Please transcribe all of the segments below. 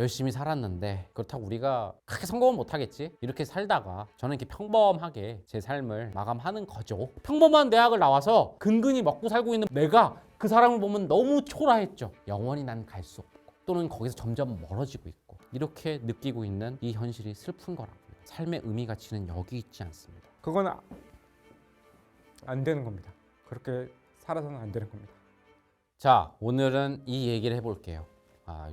열심히 살았는데 그렇다고 우리가 크게 성공은 못하겠지? 이렇게 살다가 저는 이렇게 평범하게 제 삶을 마감하는 거죠. 평범한 대학을 나와서 근근히 먹고 살고 있는 내가 그 사람을 보면 너무 초라했죠. 영원히 난 갈 수 없고 또는 거기서 점점 멀어지고 있고 이렇게 느끼고 있는 이 현실이 슬픈 거라고요. 삶의 의미 가치는 여기 있지 않습니다. 그건 안 되는 겁니다. 그렇게 살아서는 안 되는 겁니다. 자, 오늘은 이 얘기를 해볼게요.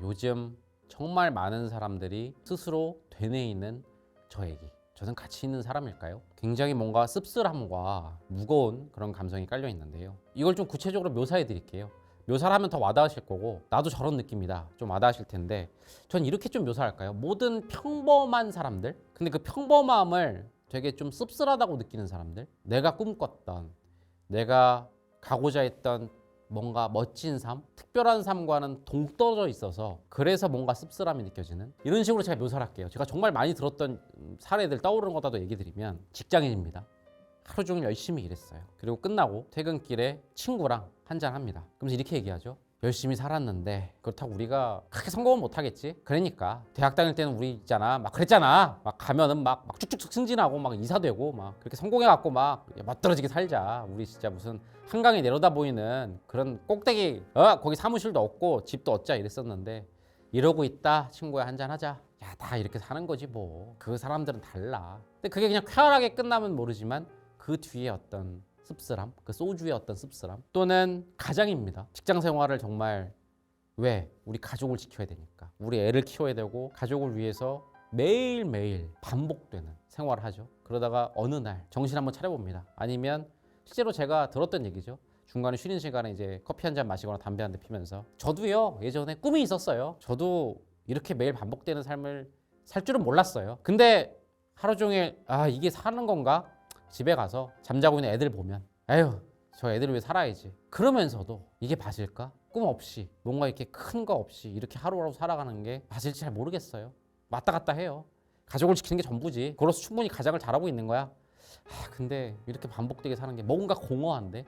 요즘 정말 많은 사람들이 스스로 되뇌이는 저 얘기. 저는 가치 있는 사람일까요? 굉장히 뭔가 씁쓸함과 무거운 그런 감성이 깔려 있는데요. 이걸 좀 구체적으로 묘사해 드릴게요. 묘사를 하면 더 와닿으실 거고 나도 저런 느낌이다 좀 와닿으실 텐데 전 이렇게 좀 묘사할까요? 모든 평범한 사람들, 근데 그 평범함을 되게 좀 씁쓸하다고 느끼는 사람들, 내가 꿈꿨던, 내가 가고자 했던 뭔가 멋진 삶, 특별한 삶과는 동떨어져 있어서 그래서 뭔가 씁쓸함이 느껴지는 이런 식으로 제가 묘사를 할게요. 제가 정말 많이 들었던 사례들 떠오르는 거다도 얘기 드리면 직장인입니다. 하루 종일 열심히 일했어요. 그리고 끝나고 퇴근길에 친구랑 한잔 합니다. 그러면서 이렇게 얘기하죠. 열심히 살았는데 그렇다고 우리가 크게 성공은 못하겠지? 그러니까 대학 다닐 때는 우리 있잖아 막 그랬잖아. 막 가면은 막 쭉쭉쭉 승진하고 막 이사되고 막 그렇게 성공해갖고 막 멋들어지게 살자. 우리 진짜 무슨 한강에 내려다 보이는 그런 꼭대기 거기 사무실도 없고 집도 얻자 이랬었는데 이러고 있다 친구야 한잔 하자. 야 다 이렇게 사는 거지 뭐. 그 사람들은 달라. 근데 그게 그냥 쾌활하게 끝나면 모르지만 그 뒤에 어떤 씁쓸함, 그 소주의 어떤 씁쓸함 또는 가장입니다. 직장 생활을 정말 왜? 우리 가족을 지켜야 되니까 우리 애를 키워야 되고 가족을 위해서 매일매일 반복되는 생활을 하죠. 그러다가 어느 날 정신 한번 차려봅니다. 아니면 실제로 제가 들었던 얘기죠. 중간에 쉬는 시간에 이제 커피 한 잔 마시거나 담배 한 대 피면서 저도요 예전에 꿈이 있었어요. 저도 이렇게 매일 반복되는 삶을 살 줄은 몰랐어요. 근데 하루 종일 이게 사는 건가? 집에 가서 잠자고 있는 애들 보면 에휴 저 애들을 위해 살아야지 그러면서도 이게 맞을까? 꿈 없이 뭔가 이렇게 큰 거 없이 이렇게 하루하루 살아가는 게 맞을지 잘 모르겠어요. 왔다 갔다 해요. 가족을 지키는 게 전부지. 그로서 충분히 가장을 잘하고 있는 거야. 근데 이렇게 반복되게 사는 게 뭔가 공허한데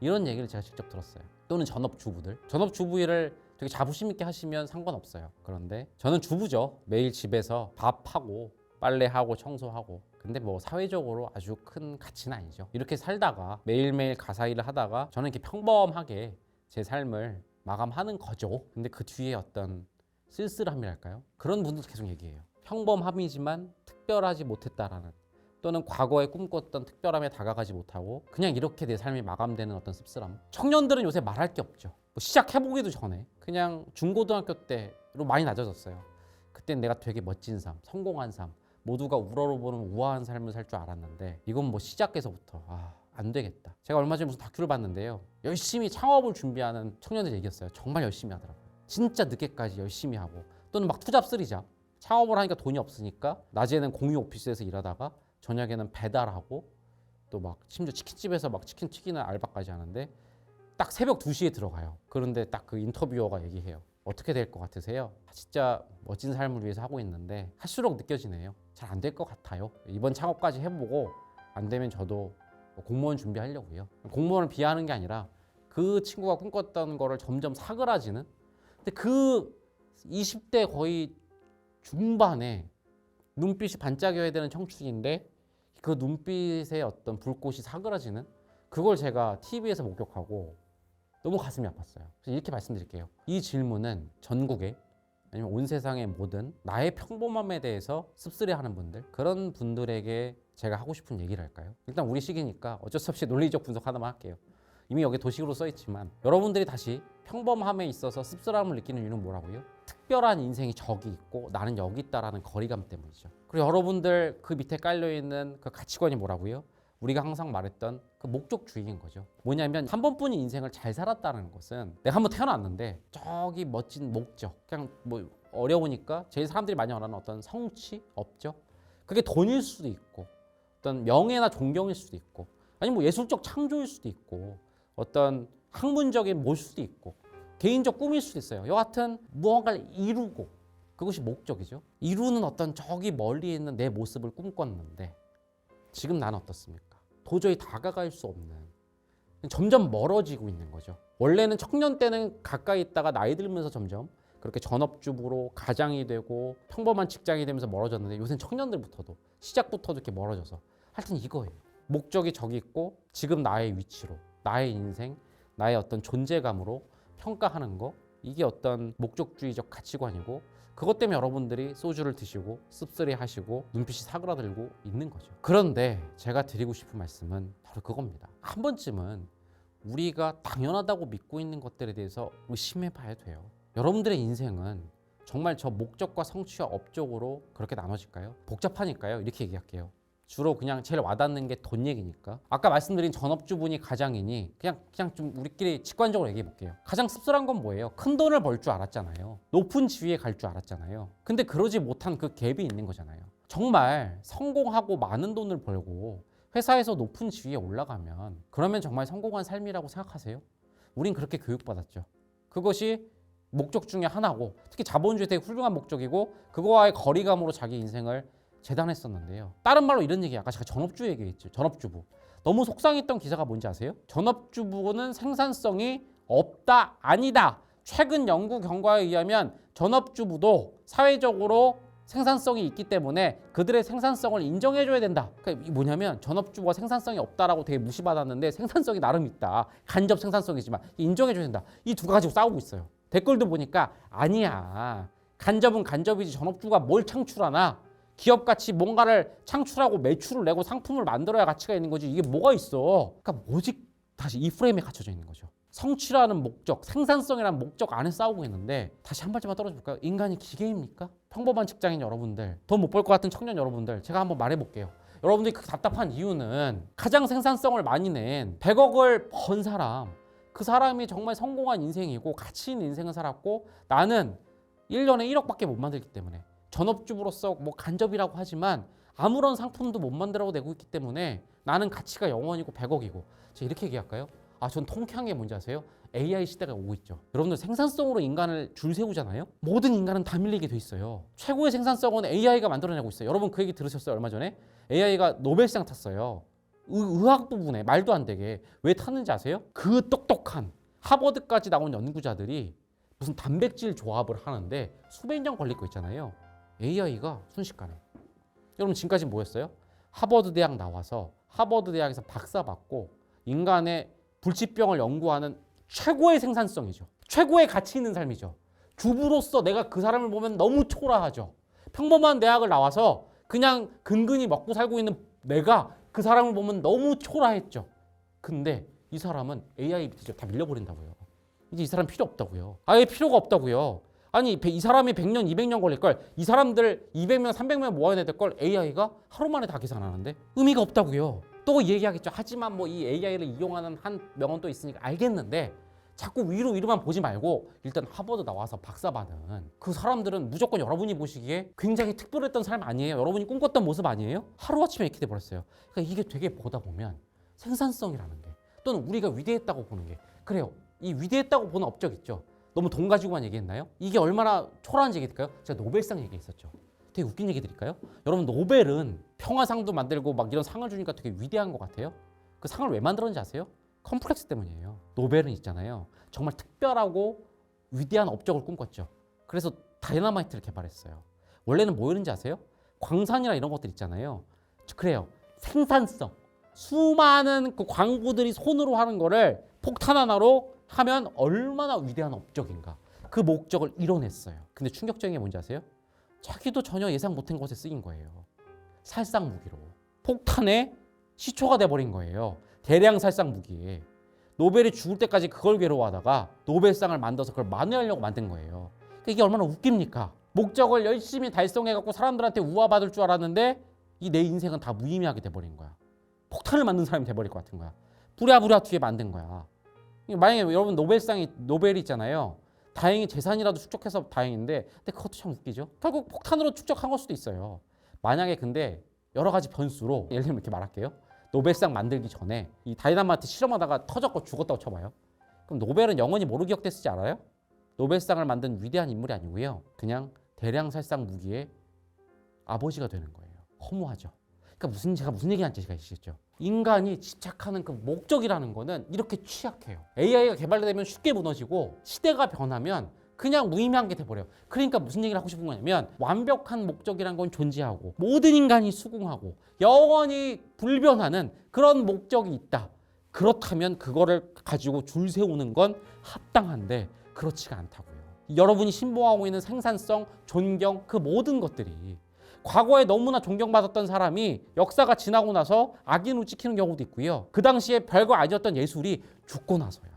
이런 얘기를 제가 직접 들었어요. 또는 전업주부들 전업주부 일을 되게 자부심 있게 하시면 상관없어요. 그런데 저는 주부죠. 매일 집에서 밥하고 빨래하고 청소하고 근데 뭐 사회적으로 아주 큰 가치는 아니죠. 이렇게 살다가 매일매일 가사 일을 하다가 저는 이렇게 평범하게 제 삶을 마감하는 거죠. 근데 그 뒤에 어떤 쓸쓸함이랄까요? 그런 분들도 계속 얘기해요. 평범함이지만 특별하지 못했다라는 또는 과거에 꿈꿨던 특별함에 다가가지 못하고 그냥 이렇게 내 삶이 마감되는 어떤 씁쓸함. 청년들은 요새 말할 게 없죠. 뭐 시작해보기도 전에 그냥 중고등학교 때로 많이 낮아졌어요. 그땐 내가 되게 멋진 삶, 성공한 삶 모두가 우러러보는 우아한 삶을 살 줄 알았는데 이건 뭐 시작에서부터 안 되겠다. 제가 얼마 전에 무슨 다큐를 봤는데요. 열심히 창업을 준비하는 청년들 얘기했어요. 정말 열심히 하더라고요. 진짜 늦게까지 열심히 하고 또는 막 투잡 쓰리잡 창업을 하니까 돈이 없으니까 낮에는 공유 오피스에서 일하다가 저녁에는 배달하고 또 막 심지어 치킨집에서 막 치킨 튀기는 알바까지 하는데 딱 새벽 2시에 들어가요. 그런데 딱 그 인터뷰어가 얘기해요. 어떻게 될 것 같으세요? 진짜 멋진 삶을 위해서 하고 있는데 할수록 느껴지네요. 잘 안 될 것 같아요. 이번 창업까지 해보고 안 되면 저도 공무원 준비하려고요. 공무원을 비하하는 게 아니라 그 친구가 꿈꿨던 거를 점점 사그라지는 근데 그 20대 거의 중반에 눈빛이 반짝여야 되는 청춘인데 그 눈빛의 어떤 불꽃이 사그라지는 그걸 제가 TV에서 목격하고 너무 가슴이 아팠어요. 그래서 이렇게 말씀드릴게요. 이 질문은 전국에 아니면 온 세상의 모든 나의 평범함에 대해서 씁쓸해하는 분들 그런 분들에게 제가 하고 싶은 얘기를 할까요? 일단 우리 시기니까 어쩔 수 없이 논리적 분석 하나만 할게요. 이미 여기 도식으로 써있지만 여러분들이 다시 평범함에 있어서 씁쓸함을 느끼는 이유는 뭐라고요? 특별한 인생이 저기 있고 나는 여기 있다라는 거리감 때문이죠. 그리고 여러분들 그 밑에 깔려있는 그 가치관이 뭐라고요? 우리가 항상 말했던 그 목적주의인 거죠. 뭐냐면 한 번뿐인 인생을 잘 살았다는 것은 내가 한번 태어났는데 저기 멋진 목적 그냥 뭐 어려우니까 제일 사람들이 많이 말하는 어떤 성취, 업적 그게 돈일 수도 있고 어떤 명예나 존경일 수도 있고 아니면 뭐 예술적 창조일 수도 있고 어떤 학문적인 모일 수도 있고 개인적 꿈일 수도 있어요. 여하튼 무언가를 이루고 그것이 목적이죠. 이루는 어떤 저기 멀리 있는 내 모습을 꿈꿨는데 지금 나는 어떻습니까? 도저히 다가갈 수 없는 점점 멀어지고 있는 거죠. 원래는 청년 때는 가까이 있다가 나이 들면서 점점 그렇게 전업주부로 가장이 되고 평범한 직장이 되면서 멀어졌는데 요새는 청년들부터도 시작부터도 이렇게 멀어져서 하여튼 이거예요. 목적이 저기 있고 지금 나의 위치로 나의 인생 나의 어떤 존재감으로 평가하는 거 이게 어떤 목적주의적 가치관이고 그것 때문에 여러분들이 소주를 드시고 씁쓸해 하시고 눈빛이 사그라들고 있는 거죠. 그런데 제가 드리고 싶은 말씀은 바로 그겁니다. 한 번쯤은 우리가 당연하다고 믿고 있는 것들에 대해서 의심해 봐야 돼요. 여러분들의 인생은 정말 저 목적과 성취와 업적으로 그렇게 나눠질까요? 복잡하니까요. 이렇게 얘기할게요. 주로 그냥 제일 와닿는 게 돈 얘기니까. 아까 말씀드린 전업주분이 가장이니 그냥 좀 우리끼리 직관적으로 얘기해 볼게요. 가장 씁쓸한 건 뭐예요? 큰 돈을 벌 줄 알았잖아요. 높은 지위에 갈 줄 알았잖아요. 근데 그러지 못한 그 갭이 있는 거잖아요. 정말 성공하고 많은 돈을 벌고 회사에서 높은 지위에 올라가면 그러면 정말 성공한 삶이라고 생각하세요? 우린 그렇게 교육받았죠. 그것이 목적 중에 하나고 특히 자본주의 되게 훌륭한 목적이고 그거와의 거리감으로 자기 인생을 재단했었는데요. 다른 말로 이런 얘기 아까 제가 전업주 얘기했죠. 전업주부. 너무 속상했던 기사가 뭔지 아세요? 전업주부는 생산성이 없다, 아니다. 최근 연구 결과에 의하면 전업주부도 사회적으로 생산성이 있기 때문에 그들의 생산성을 인정해줘야 된다. 그러니까 이게 뭐냐면 전업주부가 생산성이 없다라고 되게 무시받았는데 생산성이 나름 있다. 간접 생산성이지만 인정해줘야 된다. 이 두 가지고 싸우고 있어요. 댓글도 보니까 아니야. 간접은 간접이지 전업주부가 뭘 창출하나? 기업같이 뭔가를 창출하고 매출을 내고 상품을 만들어야 가치가 있는 거지 이게 뭐가 있어. 그러니까 오직 다시 이 프레임에 갇혀져 있는 거죠. 성취라는 목적, 생산성이라는 목적 안에 싸우고 있는데 다시 한 발짝만 떨어져 볼까요? 인간이 기계입니까? 평범한 직장인 여러분들, 돈 못 벌 것 같은 청년 여러분들 제가 한번 말해볼게요. 여러분들이 그 답답한 이유는 가장 생산성을 많이 낸 100억을 번 사람 그 사람이 정말 성공한 인생이고 가치 있는 인생을 살았고 나는 1년에 1억밖에 못 만들기 때문에 전업주부로서 뭐 간접이라고 하지만 아무런 상품도 못 만들어내고 있기 때문에 나는 가치가 0원이고 100억이고 제가 이렇게 얘기할까요? 전 통쾌한 게 뭔지 아세요? AI 시대가 오고 있죠. 여러분들 생산성으로 인간을 줄 세우잖아요. 모든 인간은 다 밀리게 돼 있어요. 최고의 생산성은 AI가 만들어내고 있어요. 여러분 그 얘기 들으셨어요? 얼마 전에 AI가 노벨상 탔어요. 의학 부분에 말도 안 되게 왜 탔는지 아세요? 그 똑똑한 하버드까지 나온 연구자들이 무슨 단백질 조합을 하는데 수백 년 걸릴 거 있잖아요. AI가 순식간에. 여러분 지금까지 뭐였어요? 하버드 대학 나와서 하버드 대학에서 박사 받고 인간의 불치병을 연구하는 최고의 생산성이죠. 최고의 가치 있는 삶이죠. 주부로서 내가 그 사람을 보면 너무 초라하죠. 평범한 대학을 나와서 그냥 근근히 먹고 살고 있는 내가 그 사람을 보면 너무 초라했죠. 근데 이 사람은 AI 밑에 다 밀려버린다고요. 이제 이 사람 필요 없다고요. 아예 필요가 없다고요. 아니 이 사람이 100년, 200년 걸릴 걸 이 사람들 200명, 300명 모아야 될 걸 AI가 하루 만에 다 계산하는데 의미가 없다고요. 또 얘기하겠죠. 하지만 뭐 이 AI를 이용하는 한 명은 또 있으니까 알겠는데 자꾸 위로만 보지 말고 일단 하버드 나와서 박사 받은 그 사람들은 무조건 여러분이 보시기에 굉장히 특별했던 삶 아니에요? 여러분이 꿈꿨던 모습 아니에요? 하루아침에 이렇게 돼버렸어요. 그러니까 이게 되게 보다 보면 생산성이라는 게 또는 우리가 위대했다고 보는 게 그래요. 이 위대했다고 보는 업적 있죠. 너무 돈 가지고만 얘기했나요? 이게 얼마나 초라한 얘기일까요? 제가 노벨상 얘기했었죠. 되게 웃긴 얘기 드릴까요? 여러분 노벨은 평화상도 만들고 막 이런 상을 주니까 되게 위대한 것 같아요. 그 상을 왜 만들었는지 아세요? 컴플렉스 때문이에요. 노벨은 있잖아요. 정말 특별하고 위대한 업적을 꿈꿨죠. 그래서 다이너마이트를 개발했어요. 원래는 뭐였는지 아세요? 광산이나 이런 것들 있잖아요. 그래요. 생산성. 수많은 그 광부들이 손으로 하는 거를 폭탄 하나로 하면 얼마나 위대한 업적인가. 그 목적을 이뤄냈어요. 근데 충격적인 게 뭔지 아세요? 자기도 전혀 예상 못한 곳에 쓰인 거예요. 살상 무기로. 폭탄의 시초가 돼버린 거예요. 대량 살상 무기에. 노벨이 죽을 때까지 그걸 괴로워하다가 노벨상을 만들어서 그걸 만회하려고 만든 거예요. 이게 얼마나 웃깁니까? 목적을 열심히 달성해갖고 사람들한테 우화받을 줄 알았는데 이 내 인생은 다 무의미하게 돼버린 거야. 폭탄을 만든 사람이 돼버릴 것 같은 거야. 부랴부랴 뒤에 만든 거야. 만약에 여러분 노벨이 있잖아요. 다행히 재산이라도 축적해서 다행인데 근데 그것도 참 웃기죠. 결국 폭탄으로 축적한 걸 수도 있어요. 만약에 근데 여러 가지 변수로 예를 들면 이렇게 말할게요. 노벨상 만들기 전에 이 다이너마이트 실험하다가 터졌고 죽었다고 쳐봐요. 그럼 노벨은 영원히 뭐로 기억됐을지 알아요? 노벨상을 만든 위대한 인물이 아니고요. 그냥 대량 살상 무기의 아버지가 되는 거예요. 허무하죠. 그러니까 제가 무슨 얘기하는지 제가 아시겠죠? 인간이 집착하는 그 목적이라는 거는 이렇게 취약해요. AI가 개발되면 쉽게 무너지고 시대가 변하면 그냥 무의미한 게 돼버려요. 그러니까 무슨 얘기를 하고 싶은 거냐면 완벽한 목적이란 건 존재하고 모든 인간이 수긍하고 영원히 불변하는 그런 목적이 있다. 그렇다면 그거를 가지고 줄 세우는 건 합당한데 그렇지가 않다고요. 여러분이 신봉하고 있는 생산성, 존경 그 모든 것들이 과거에 너무나 존경받았던 사람이 역사가 지나고 나서 악인으로 찍히는 경우도 있고요. 그 당시에 별거 아니었던 예술이 죽고 나서야.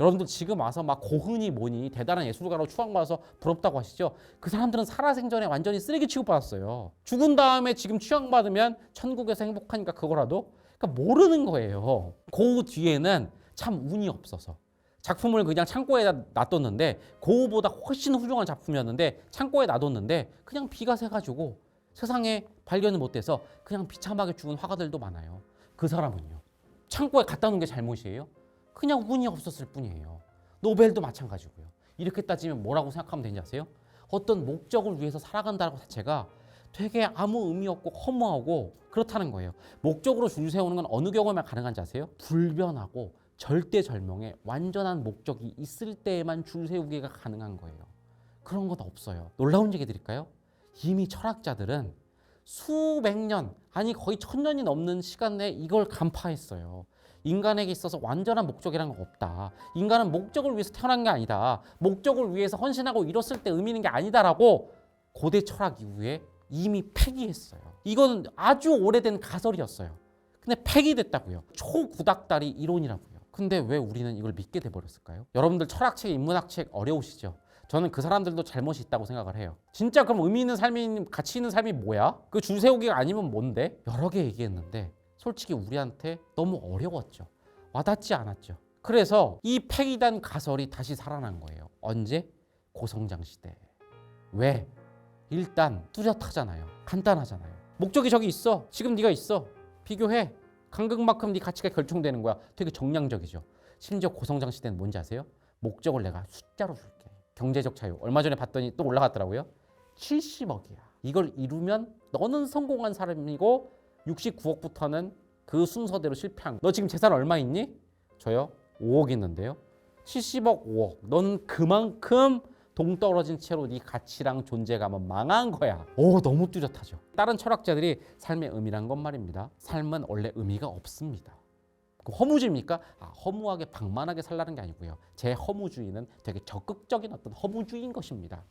여러분들 지금 와서 막 고흐니 뭐니 대단한 예술가로 추앙받아서 부럽다고 하시죠. 그 사람들은 살아생전에 완전히 쓰레기 취급받았어요. 죽은 다음에 지금 추앙받으면 천국에서 행복하니까 그거라도 그러니까 모르는 거예요. 그 뒤에는 참 운이 없어서 작품을 그냥 창고에다 놔뒀는데 고흐보다 훨씬 훌륭한 작품이었는데 창고에 놔뒀는데 그냥 비가 새가지고 세상에 발견을 못해서 그냥 비참하게 죽은 화가들도 많아요. 그 사람은요. 창고에 갖다 놓은 게 잘못이에요? 그냥 운이 없었을 뿐이에요. 노벨도 마찬가지고요. 이렇게 따지면 뭐라고 생각하면 되는지 아세요? 어떤 목적을 위해서 살아간다는 것 자체가 되게 아무 의미 없고 허무하고 그렇다는 거예요. 목적으로 줄 세우는 건 어느 경우에만 가능한지 아세요? 불변하고 절대절명의 완전한 목적이 있을 때에만 줄 세우기가 가능한 거예요. 그런 건 없어요. 놀라운 얘기 드릴까요? 이미 철학자들은 수백 년, 아니 거의 1000년이 넘는 시간 내에 이걸 간파했어요. 인간에게 있어서 완전한 목적이라는 건 없다. 인간은 목적을 위해서 태어난 게 아니다. 목적을 위해서 헌신하고 이뤘을 때 의미 있는 게 아니다라고 고대 철학 이후에 이미 폐기했어요. 이건 아주 오래된 가설이었어요. 근데 폐기됐다고요. 초구닥다리 이론이라고요. 근데 왜 우리는 이걸 믿게 돼버렸을까요? 여러분들 철학책, 인문학책 어려우시죠? 저는 그 사람들도 잘못이 있다고 생각을 해요. 진짜 그럼 의미 있는 삶이, 가치 있는 삶이 뭐야? 그 줄 세우기가 아니면 뭔데? 여러 개 얘기했는데 솔직히 우리한테 너무 어려웠죠. 와닿지 않았죠. 그래서 이 폐기된 가설이 다시 살아난 거예요. 언제? 고성장 시대. 왜? 일단 뚜렷하잖아요. 간단하잖아요. 목적이 저기 있어. 지금 네가 있어. 비교해. 간극만큼 네 가치가 결정되는 거야. 되게 정량적이죠. 심지어 고성장 시대는 뭔지 아세요? 목적을 내가 숫자로 줄게. 경제적 자유. 얼마 전에 봤더니 또 올라갔더라고요. 70억이야. 이걸 이루면 너는 성공한 사람이고 69억부터는 그 순서대로 실패한. 너 지금 재산 얼마 있니? 저요? 5억 있는데요. 70억 5억. 넌 그만큼 동떨어진 채로 네 가치랑 존재감은 망한 거야. 오, 너무 뚜렷하죠. 다른 철학자들이 삶의 의미란 건 말입니다. 삶은 원래 의미가 없습니다. 그 허무주의입니까? 허무하게 방만하게 살라는 게 아니고요. 제 허무주의는 되게 적극적인 어떤 허무주의인 것입니다.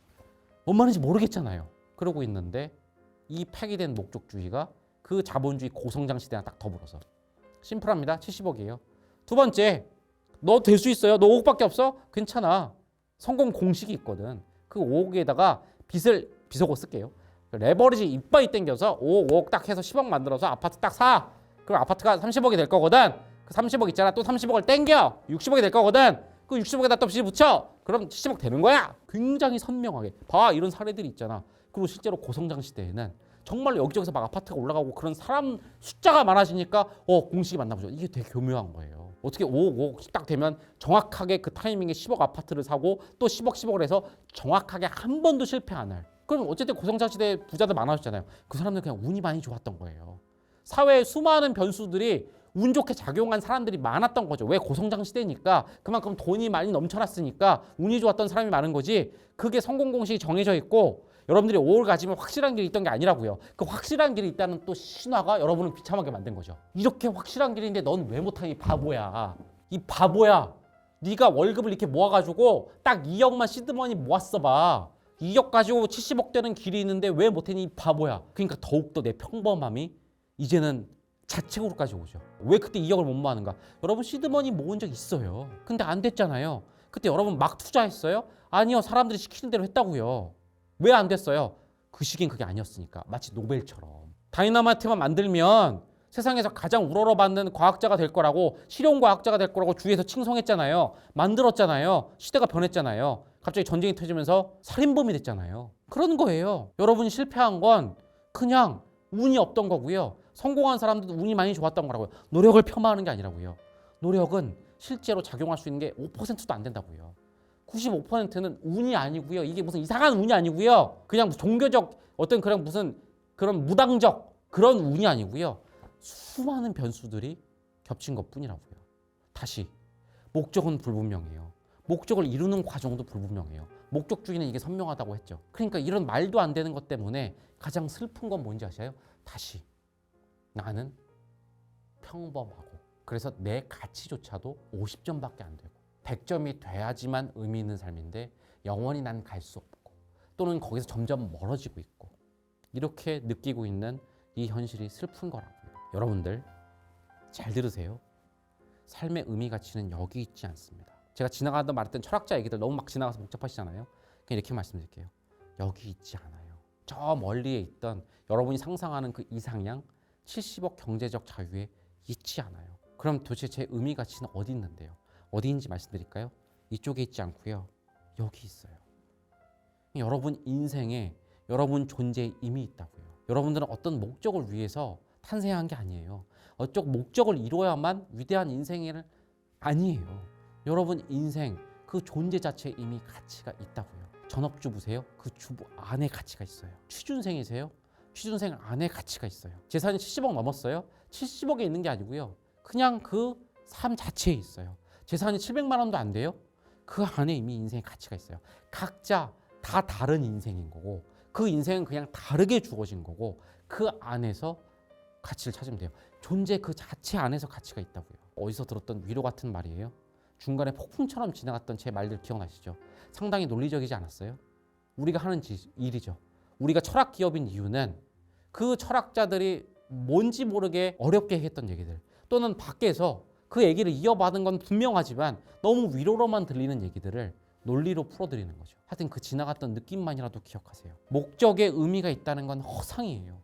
뭔 말인지 모르겠잖아요. 그러고 있는데 이 폐기된 목적주의가 그 자본주의 고성장 시대랑 딱 더불어서 심플합니다. 70억이에요. 두 번째, 너 될 수 있어요? 너 5억밖에 없어? 괜찮아. 성공 공식이 있거든. 그 5억에다가 비속어 쓸게요. 레버리지 이빠이 땡겨서 5억 딱 해서 10억 만들어서 아파트 딱 사. 그럼 아파트가 30억이 될 거거든. 그 30억 있잖아. 또 30억을 땡겨. 60억이 될 거거든. 그 60억에다 또 빚을 붙여. 그럼 70억 되는 거야. 굉장히 선명하게. 봐, 이런 사례들이 있잖아. 그리고 실제로 고성장 시대에는 정말로 여기저기서 막 아파트가 올라가고 그런 사람 숫자가 많아지니까 공식이 맞나 보죠. 이게 되게 교묘한 거예요. 어떻게 5억 딱 되면 정확하게 그 타이밍에 10억 아파트를 사고 또 10억을 해서 정확하게 한 번도 실패 안 할. 그럼 어쨌든 고성장 시대에 부자들 많아졌잖아요. 그 사람들 그냥 운이 많이 좋았던 거예요. 사회에 수많은 변수들이 운 좋게 작용한 사람들이 많았던 거죠. 왜? 고성장 시대니까 그만큼 돈이 많이 넘쳐났으니까 운이 좋았던 사람이 많은 거지. 그게 성공 공식이 정해져 있고 여러분들이 5월 가지면 확실한 길이 있던 게 아니라고요. 그 확실한 길이 있다는 또 신화가 여러분을 비참하게 만든 거죠. 이렇게 확실한 길인데 넌 왜 못하니? 바보야. 이 바보야. 네가 월급을 이렇게 모아가지고 딱 2억만 시드머니 모았어 봐. 2억 가지고 70억 되는 길이 있는데 왜 못하니? 이 바보야. 그러니까 더욱더 내 평범함이 이제는 자책으로까지 오죠. 왜 그때 2억을 못 모았는가? 여러분 시드머니 모은 적 있어요. 근데 안 됐잖아요. 그때 여러분 막 투자했어요? 아니요. 사람들이 시키는 대로 했다고요. 왜 안 됐어요? 그 시기엔 그게 아니었으니까. 마치 노벨처럼. 다이너마이트만 만들면 세상에서 가장 우러러받는 과학자가 될 거라고, 실용과학자가 될 거라고 주위에서 칭송했잖아요. 만들었잖아요. 시대가 변했잖아요. 갑자기 전쟁이 터지면서 살인범이 됐잖아요. 그런 거예요. 여러분이 실패한 건 그냥 운이 없던 거고요. 성공한 사람들도 운이 많이 좋았던 거라고요. 노력을 폄하하는 게 아니라고요. 노력은 실제로 작용할 수 있는 게 5%도 안 된다고요. 95%는 운이 아니고요. 이게 무슨 이상한 운이 아니고요. 그냥 종교적 어떤 그런 무슨 그런 무당적 그런 운이 아니고요. 수많은 변수들이 겹친 것뿐이라고요. 다시 목적은 불분명해요. 목적을 이루는 과정도 불분명해요. 목적주의는 이게 선명하다고 했죠. 그러니까 이런 말도 안 되는 것 때문에 가장 슬픈 건 뭔지 아세요? 다시 나는 평범하고 그래서 내 가치조차도 50점밖에 안 되고 100점이 돼야지만 의미 있는 삶인데 영원히 난 갈 수 없고 또는 거기서 점점 멀어지고 있고 이렇게 느끼고 있는 이 현실이 슬픈 거라고요. 여러분들 잘 들으세요. 삶의 의미 가치는 여기 있지 않습니다. 제가 지나가다 말했던 철학자 얘기들 너무 막 지나가서 복잡하시잖아요. 그냥 이렇게 말씀드릴게요. 여기 있지 않아요. 저 멀리에 있던 여러분이 상상하는 그 이상향 70억 경제적 자유에 있지 않아요. 그럼 도대체 제 의미 가치는 어디 있는데요? 어디인지 말씀드릴까요? 이쪽에 있지 않고요. 여기 있어요. 여러분 인생에 여러분 존재에 이미 있다고요. 여러분들은 어떤 목적을 위해서 탄생한 게 아니에요. 어떤 목적을 이루어야만 위대한 인생을 아니에요. 여러분 인생 그 존재 자체에 이미 가치가 있다고요. 전업주부세요? 그 주부 안에 가치가 있어요. 취준생이세요? 취준생 안에 가치가 있어요. 재산이 70억 넘었어요? 70억에 있는 게 아니고요. 그냥 그 삶 자체에 있어요. 재산이 700만 원도 안 돼요? 그 안에 이미 인생의 가치가 있어요. 각자 다 다른 인생인 거고 그 인생은 그냥 다르게 주어진 거고 그 안에서 가치를 찾으면 돼요. 존재 그 자체 안에서 가치가 있다고요. 어디서 들었던 위로 같은 말이에요. 중간에 폭풍처럼 지나갔던 제 말들 기억나시죠? 상당히 논리적이지 않았어요? 우리가 하는 일이죠. 우리가 철학 기업인 이유는 그 철학자들이 뭔지 모르게 어렵게 했던 얘기들 또는 밖에서 그 얘기를 이어받은 건 분명하지만 너무 위로로만 들리는 얘기들을 논리로 풀어드리는 거죠. 하여튼 그 지나갔던 느낌만이라도 기억하세요. 목적에 의미가 있다는 건 허상이에요.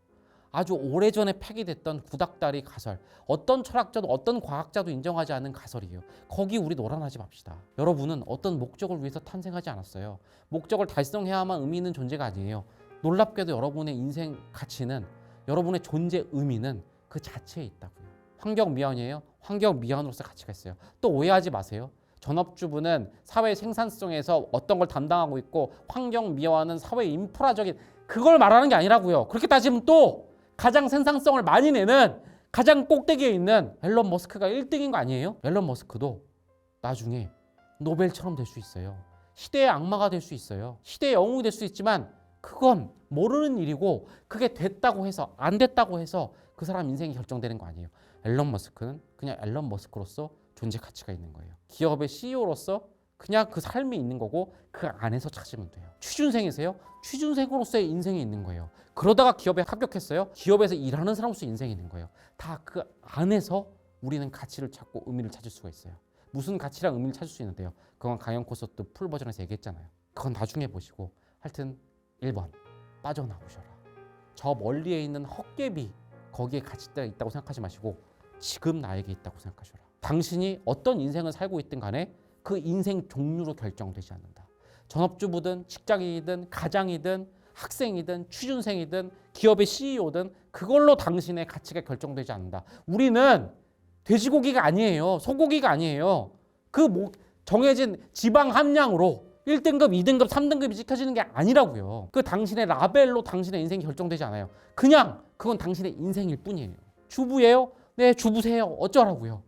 아주 오래전에 폐기됐던 구닥다리 가설, 어떤 철학자도 어떤 과학자도 인정하지 않는 가설이에요. 거기 우리 놀아나지 맙시다. 여러분은 어떤 목적을 위해서 탄생하지 않았어요. 목적을 달성해야만 의미 있는 존재가 아니에요. 놀랍게도 여러분의 인생 가치는 여러분의 존재 의미는 그 자체에 있다고요. 환경미화원이에요. 환경미화원으로서 가치가 있어요. 또 오해하지 마세요. 전업주부는 사회 생산성에서 어떤 걸 담당하고 있고 환경미화원은 사회 인프라적인 그걸 말하는 게 아니라고요. 그렇게 따지면 또 가장 생산성을 많이 내는 가장 꼭대기에 있는 앨런 머스크가 1등인 거 아니에요? 앨런 머스크도 나중에 노벨처럼 될 수 있어요. 시대의 악마가 될 수 있어요. 시대의 영웅이 될 수 있지만 그건 모르는 일이고 그게 됐다고 해서 안 됐다고 해서 그 사람 인생이 결정되는 거 아니에요. 앨런 머스크는 그냥 앨런 머스크로서 존재 가치가 있는 거예요. 기업의 CEO로서 그냥 그 삶이 있는 거고 그 안에서 찾으면 돼요. 취준생이세요? 취준생으로서의 인생이 있는 거예요. 그러다가 기업에 합격했어요? 기업에서 일하는 사람으로서 인생이 있는 거예요. 다 그 안에서 우리는 가치를 찾고 의미를 찾을 수가 있어요. 무슨 가치랑 의미를 찾을 수 있는데요. 그건 강연 콘서트 풀 버전에서 얘기했잖아요. 그건 나중에 보시고 하여튼 1번 빠져나오셔라. 저 멀리에 있는 헛개비 거기에 가치가 있다고 생각하지 마시고 지금 나에게 있다고 생각하셔라. 당신이 어떤 인생을 살고 있든 간에 그 인생 종류로 결정되지 않는다. 전업주부든 직장인이든 가장이든 학생이든 취준생이든 기업의 CEO든 그걸로 당신의 가치가 결정되지 않는다. 우리는 돼지고기가 아니에요. 소고기가 아니에요. 그 정해진 지방 함량으로 1등급, 2등급, 3등급이 찍혀지는 게 아니라고요. 그 당신의 라벨로 당신의 인생이 결정되지 않아요. 그냥 그건 당신의 인생일 뿐이에요. 주부예요? 네, 주부세요. 어쩌라고요?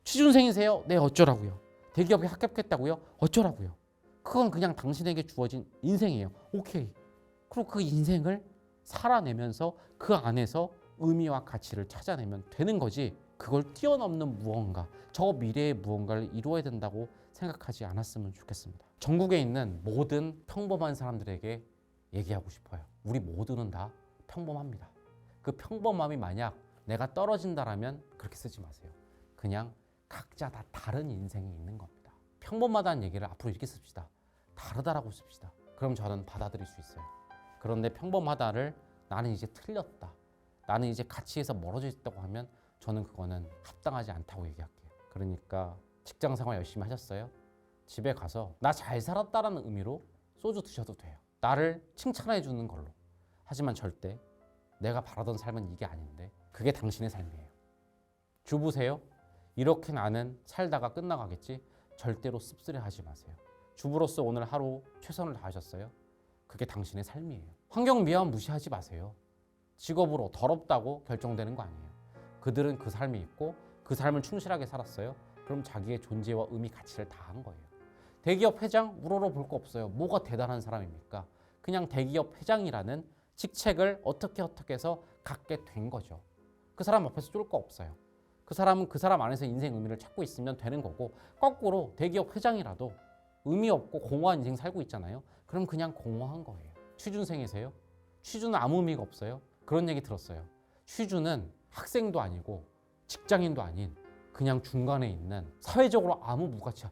취준생이세요? 네, 어쩌라고요? 대기업에 합격했다고요? 어쩌라고요? 그건 그냥 당신에게 주어진 인생이에요. 오케이. 그리고 그 인생을 살아내면서 그 안에서 의미와 가치를 찾아내면 되는 거지. 그걸 뛰어넘는 무언가, 저 미래의 무언가를 이루어야 된다고 생각하지 않았으면 좋겠습니다. 전국에 있는 모든 평범한 사람들에게 얘기하고 싶어요. 우리 모두는 다 평범합니다. 그 평범함이 만약 내가 떨어진다라면 그렇게 쓰지 마세요. 그냥 각자 다 다른 인생이 있는 겁니다. 평범하다는 얘기를 앞으로 이렇게 씁시다. 다르다라고 씁시다. 그럼 저는 받아들일 수 있어요. 그런데 평범하다를 나는 이제 틀렸다. 나는 이제 가치에서 멀어져 있다고 하면 저는 그거는 합당하지 않다고 얘기할게요. 그러니까 직장생활 열심히 하셨어요? 집에 가서 나 잘 살았다라는 의미로 소주 드셔도 돼요. 나를 칭찬해 주는 걸로. 하지만 절대 내가 바라던 삶은 이게 아닌데 그게 당신의 삶이에요. 주부세요? 이렇게 나는 살다가 끝나가겠지? 절대로 씁쓸해하지 마세요. 주부로서 오늘 하루 최선을 다하셨어요? 그게 당신의 삶이에요. 환경 미화원 무시하지 마세요. 직업으로 더럽다고 결정되는 거 아니에요. 그들은 그 삶이 있고 그 삶을 충실하게 살았어요. 그럼 자기의 존재와 의미, 가치를 다한 거예요. 대기업 회장 우러러 볼 거 없어요. 뭐가 대단한 사람입니까? 그냥 대기업 회장이라는 직책을 어떻게 해서 갖게 된 거죠. 그 사람 앞에서 쫄 거 없어요. 그 사람은 그 사람 안에서 인생 의미를 찾고 있으면 되는 거고, 거꾸로 대기업 회장이라도 의미 없고 공허한 인생 살고 있잖아요. 그럼 그냥 공허한 거예요. 취준생이세요? 취준은 아무 의미가 없어요. 그런 얘기 들었어요. 취준은 학생도 아니고 직장인도 아닌 그냥 중간에 있는 사회적으로 아무 무가치야.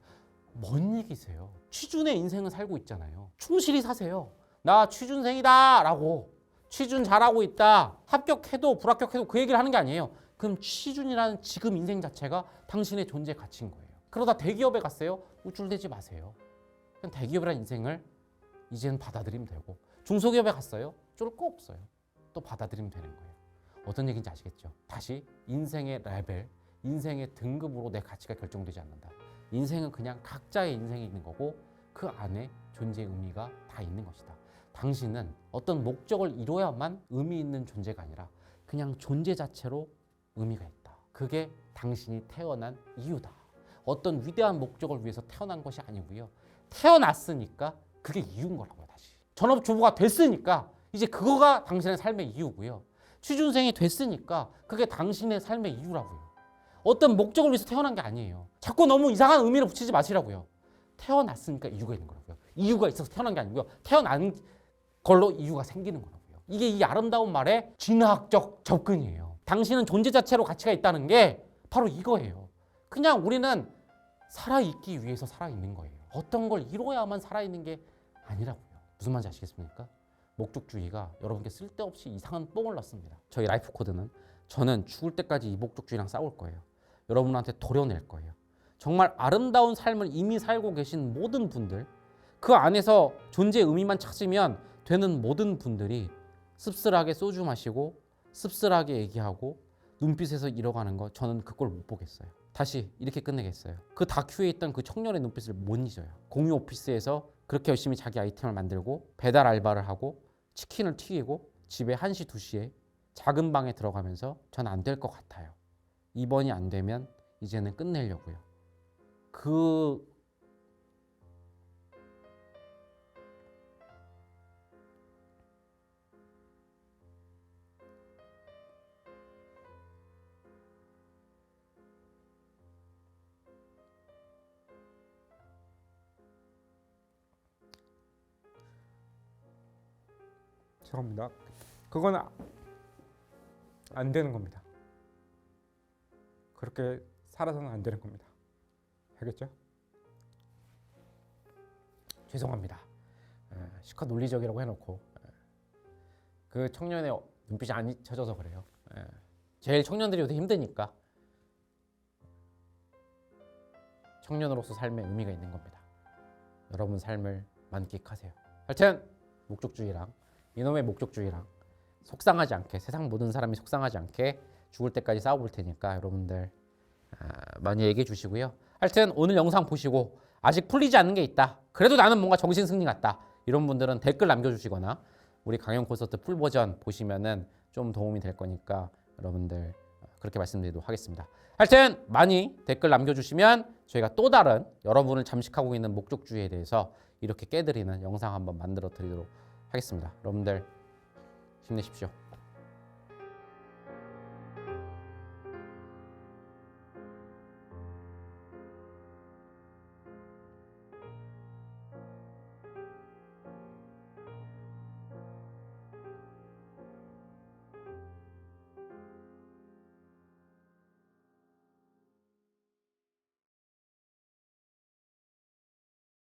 뭔 얘기세요? 취준의 인생을 살고 있잖아요. 충실히 사세요. 나 취준생이다 라고, 취준 잘하고 있다, 합격해도 불합격해도 그 얘기를 하는 게 아니에요. 그럼 취준이라는 지금 인생 자체가 당신의 존재 가치인 거예요. 그러다 대기업에 갔어요? 우쭐대지 마세요. 그냥 대기업이라는 인생을 이제는 받아들이면 되고, 중소기업에 갔어요? 쫄 거 없어요. 또 받아들이면 되는 거예요. 어떤 얘기인지 아시겠죠? 다시 인생의 레벨, 인생의 등급으로 내 가치가 결정되지 않는다. 인생은 그냥 각자의 인생이 있는 거고, 그 안에 존재의 의미가 다 있는 것이다. 당신은 어떤 목적을 이뤄야만 의미 있는 존재가 아니라 그냥 존재 자체로 의미가 있다. 그게 당신이 태어난 이유다. 어떤 위대한 목적을 위해서 태어난 것이 아니고요. 태어났으니까 그게 이유인 거라고요. 다시 전업주부가 됐으니까 이제 그거가 당신의 삶의 이유고요. 취준생이 됐으니까 그게 당신의 삶의 이유라고요. 어떤 목적을 위해서 태어난 게 아니에요. 자꾸 너무 이상한 의미를 붙이지 마시라고요. 태어났으니까 이유가 있는 거라고요. 이유가 있어서 태어난 게 아니고요. 태어난 걸로 이유가 생기는 거라고요. 이게 이 아름다운 말의 진화학적 접근이에요. 당신은 존재 자체로 가치가 있다는 게 바로 이거예요. 그냥 우리는 살아있기 위해서 살아있는 거예요. 어떤 걸 이뤄야만 살아있는 게 아니라고요. 무슨 말인지 아시겠습니까? 목적주의가 여러분께 쓸데없이 이상한 뽕을 넣습니다. 저희 라이프 코드는 저는 죽을 때까지 이 목적주의랑 싸울 거예요. 여러분한테 도려낼 거예요. 정말 아름다운 삶을 이미 살고 계신 모든 분들, 그 안에서 존재의 의미만 찾으면 되는 모든 분들이 씁쓸하게 소주 마시고 씁쓸하게 얘기하고 눈빛에서 잃어가는 거, 저는 그걸 못 보겠어요. 다시 이렇게 끝내겠어요. 그 다큐에 있던 그 청년의 눈빛을 못 잊어요. 공유 오피스에서 그렇게 열심히 자기 아이템을 만들고 배달 알바를 하고 치킨을 튀기고 집에 1시, 2시에 작은 방에 들어가면서 전 안 될 것 같아요. 이번이 안 되면 이제는 끝내려고요. 죄송합니다. 그건 안 되는 겁니다. 그렇게 살아서는 안 되는 겁니다. 알겠죠? 죄송합니다. 실컷 논리적이라고 해놓고 그 청년의 눈빛이 안 잊혀져서 그래요. 제일 청년들이 요새 힘드니까 청년으로서 삶에 의미가 있는 겁니다. 여러분 삶을 만끽하세요. 하여튼 목적주의랑 이놈의 목적주의랑 속상하지 않게, 세상 모든 사람이 속상하지 않게 죽을 때까지 싸워볼 테니까 여러분들 많이 얘기해 주시고요. 하여튼 오늘 영상 보시고 아직 풀리지 않는 게 있다, 그래도 나는 뭔가 정신승리 같다, 이런 분들은 댓글 남겨주시거나 우리 강연 콘서트 풀 버전 보시면은 좀 도움이 될 거니까 여러분들 그렇게 말씀드리도록 하겠습니다. 하여튼 많이 댓글 남겨주시면 저희가 또 다른 여러분을 잠식하고 있는 목적주의에 대해서 이렇게 깨드리는 영상 한번 만들어 드리도록 하겠습니다. 여러분들 힘내십시오.